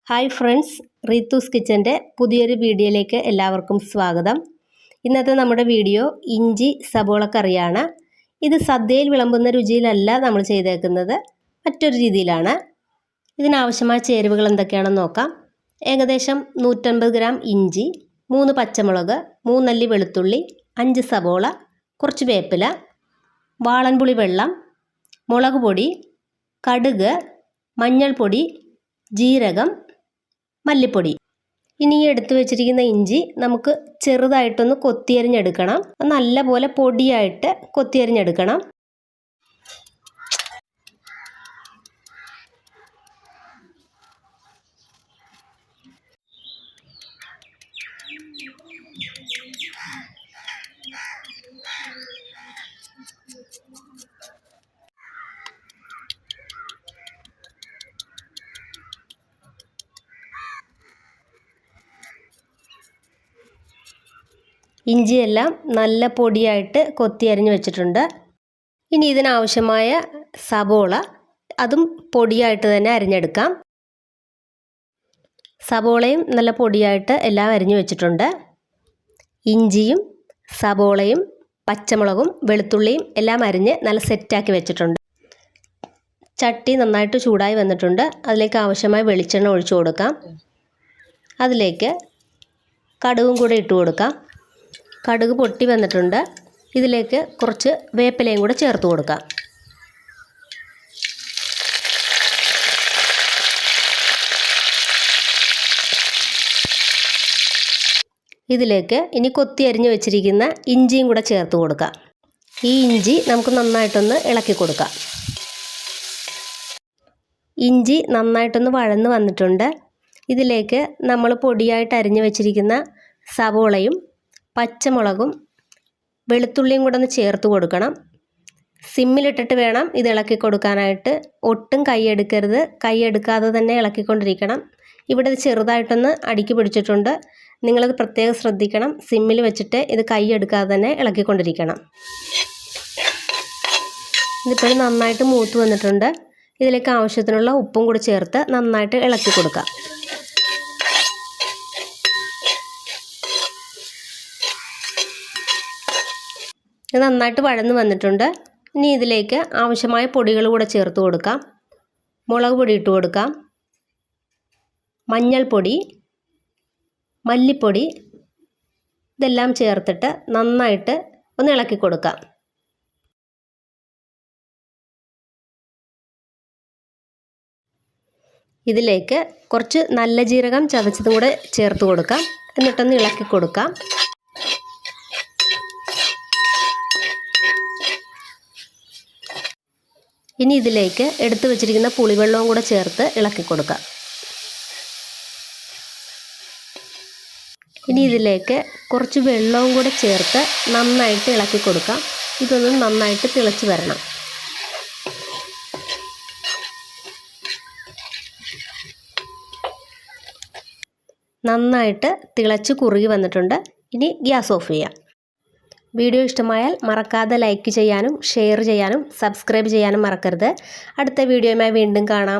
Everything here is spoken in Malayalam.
ഹായ് ഫ്രണ്ട്സ്, റീത്തൂസ് കിച്ചൻ്റെ പുതിയൊരു വീഡിയോയിലേക്ക് എല്ലാവർക്കും സ്വാഗതം. ഇന്നത്തെ നമ്മുടെ വീഡിയോ ഇഞ്ചി സബോള കറിയാണ്. ഇത് സദ്യയിൽ വിളമ്പുന്ന രുചിയിലല്ല നമ്മൾ ചെയ്തേക്കുന്നത്, മറ്റൊരു രീതിയിലാണ്. ഇതിനാവശ്യമായ ചേരുവകൾ എന്തൊക്കെയാണെന്ന് നോക്കാം. ഏകദേശം 150 ഗ്രാം ഇഞ്ചി, 3 പച്ചമുളക്, 3 അല്ലി വെളുത്തുള്ളി, 5 സബോള, കുറച്ച് വേപ്പില, വാളൻപുളി വെള്ളം, മുളക് പൊടി, കടുക്, മഞ്ഞൾപ്പൊടി, ജീരകം, മല്ലിപ്പൊടി. ഇനി എടുത്തു വെച്ചിരിക്കുന്ന ഇഞ്ചി നമുക്ക് ചെറുതായിട്ടൊന്ന് കൊത്തിയരിഞ്ഞെടുക്കണം. നല്ലപോലെ പൊടിയായിട്ട് കൊത്തിയരിഞ്ഞെടുക്കണം. ഇഞ്ചിയെല്ലാം നല്ല പൊടിയായിട്ട് കൊത്തി അരിഞ്ഞ് വെച്ചിട്ടുണ്ട്. ഇനി ഇതിനാവശ്യമായ സബോള, അതും പൊടിയായിട്ട് തന്നെ അരിഞ്ഞെടുക്കാം. സബോളയും നല്ല പൊടിയായിട്ട് എല്ലാം അരിഞ്ഞു വെച്ചിട്ടുണ്ട്. ഇഞ്ചിയും സബോളയും പച്ചമുളകും വെളുത്തുള്ളിയും എല്ലാം അരിഞ്ഞ് നല്ല സെറ്റാക്കി വെച്ചിട്ടുണ്ട്. ചട്ടി നന്നായിട്ട് ചൂടായി വന്നിട്ടുണ്ട്. അതിലേക്ക് ആവശ്യമായ വെളിച്ചെണ്ണ ഒഴിച്ചു കൊടുക്കാം. അതിലേക്ക് കടുകും കൂടെ ഇട്ട് കൊടുക്കാം. കടുക് പൊട്ടി വന്നിട്ടുണ്ട്. ഇതിലേക്ക് കുറച്ച് വേപ്പിലയും കൂടെ ചേർത്ത് കൊടുക്കാം. ഇതിലേക്ക് ഇനി കൊത്തി അരിഞ്ഞ് വെച്ചിരിക്കുന്ന ഇഞ്ചിയും കൂടെ ചേർത്ത് കൊടുക്കാം. ഈ ഇഞ്ചി നമുക്ക് നന്നായിട്ടൊന്ന് ഇളക്കി കൊടുക്കാം. ഇഞ്ചി നന്നായിട്ടൊന്ന് വഴന്ന് വന്നിട്ടുണ്ട്. ഇതിലേക്ക് നമ്മൾ പൊടിയായിട്ട് അരിഞ്ഞ് വെച്ചിരിക്കുന്ന സവോളയും പച്ചമുളകും വെളുത്തുള്ളിയും കൂടെ ഒന്ന് ചേർത്ത് കൊടുക്കണം. സിമ്മിലിട്ടിട്ട് വേണം ഇത് ഇളക്കി കൊടുക്കാനായിട്ട്. ഒട്ടും കൈയെടുക്കരുത്, കൈയെടുക്കാതെ തന്നെ ഇളക്കിക്കൊണ്ടിരിക്കണം. ഇവിടെ ഇത് ചെറുതായിട്ടൊന്ന് അടുക്കി പിടിച്ചിട്ടുണ്ട്. നിങ്ങളത് പ്രത്യേകം ശ്രദ്ധിക്കണം. സിമ്മിൽ വെച്ചിട്ട് ഇത് കൈയെടുക്കാതെ തന്നെ ഇളക്കിക്കൊണ്ടിരിക്കണം. ഇതിപ്പോഴും നന്നായിട്ട് മൂത്ത് വന്നിട്ടുണ്ട്. ഇതിലേക്ക് ആവശ്യത്തിനുള്ള ഉപ്പും കൂടി ചേർത്ത് നന്നായിട്ട് ഇളക്കി കൊടുക്കാം. ഇത് നന്നായിട്ട് വഴന്ന് വന്നിട്ടുണ്ട്. ഇനി ഇതിലേക്ക് ആവശ്യമായ പൊടികൾ കൂടെ ചേർത്ത് കൊടുക്കാം. മുളക് പൊടി ഇട്ട് കൊടുക്കാം, മഞ്ഞൾപ്പൊടി, മല്ലിപ്പൊടി, ഇതെല്ലാം ചേർത്തിട്ട് നന്നായിട്ട് ഒന്ന് ഇളക്കി കൊടുക്കാം. ഇതിലേക്ക് കുറച്ച് നല്ല ജീരകം ചതച്ചതും കൂടെ ചേർത്ത് കൊടുക്കാം. എന്നിട്ടൊന്ന് ഇളക്കി കൊടുക്കാം. ഇനി ഇതിലേക്ക് എടുത്തു വെച്ചിരിക്കുന്ന പുളിവെള്ളവും കൂടെ ചേർത്ത് ഇളക്കി കൊടുക്കാം. ഇനി ഇതിലേക്ക് കുറച്ച് വെള്ളവും കൂടെ ചേർത്ത് നന്നായിട്ട് ഇളക്കി കൊടുക്കാം. ഇതൊന്ന് നന്നായിട്ട് തിളച്ച് വരണം. നന്നായിട്ട് തിളച്ച് കുറുകി വന്നിട്ടുണ്ട്. ഇനി ഗ്യാസ് ഓഫ് ചെയ്യാം. വീഡിയോ ഇഷ്ടമായാൽ മറക്കാതെ ലൈക്ക് ചെയ്യാനും ഷെയർ ചെയ്യാനും സബ്സ്ക്രൈബ് ചെയ്യാനും മറക്കരുത്. അടുത്ത വീഡിയോയുമായി വീണ്ടും കാണാം.